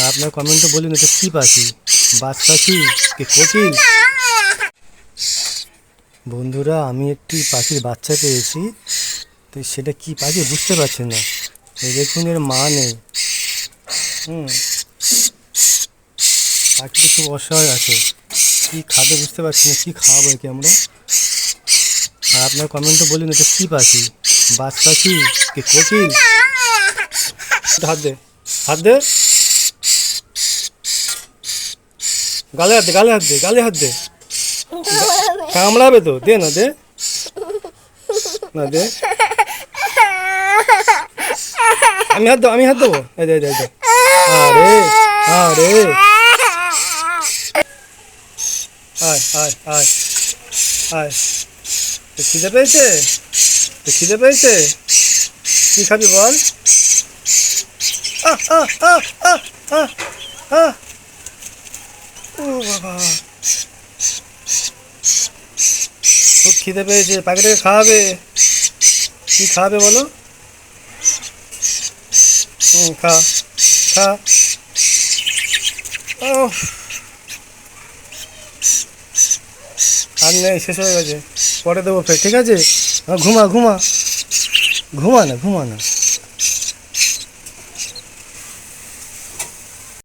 আর আপনার কমেন্টে বলুন এটা কী পাখি, বাজ পাখি কি কোকিল? বন্ধুরা, আমি একটি পাখির বাচ্চা পেয়েছি, তো সেটা কি পাখি বুঝতে পারছি না। এই দেখুন, এর মা নেই। পাখিটা খুব অসহায় আছে, কী খাবে বুঝতে পারছি না, কী খাওয়াবো একে আমরা। আর আপনার কমেন্টে বলুন এটা কী পাখি, বাজ পাখি কি কোকিল? হাত দে, হাত দে, গালে হাত দে, গালে হাত দে, গালে হাত দে, কামড়াবে তো, দে না, দে না, দে। আমি হাত দেবো, এই দে, দে, দে। আরে, আরে, আয়, আয়, আয়, আয়। তো খিদে পেয়েছে, তো খিদে পেয়েছে, কি খাবি বল? আহ, আহ, আহ, আহ, আহ, আহ। ও বাবা, খুব খিদে পেয়েছে, পাখিটাকে খাওয়াবে। কি খাওয়াবে বলো? খা, খা। ও, আর নেই, শেষ হয়ে গেছে, পরে দেবো ফের, ঠিক আছে? ঘুমা, ঘুমা, ঘুমা না, ঘুমা না।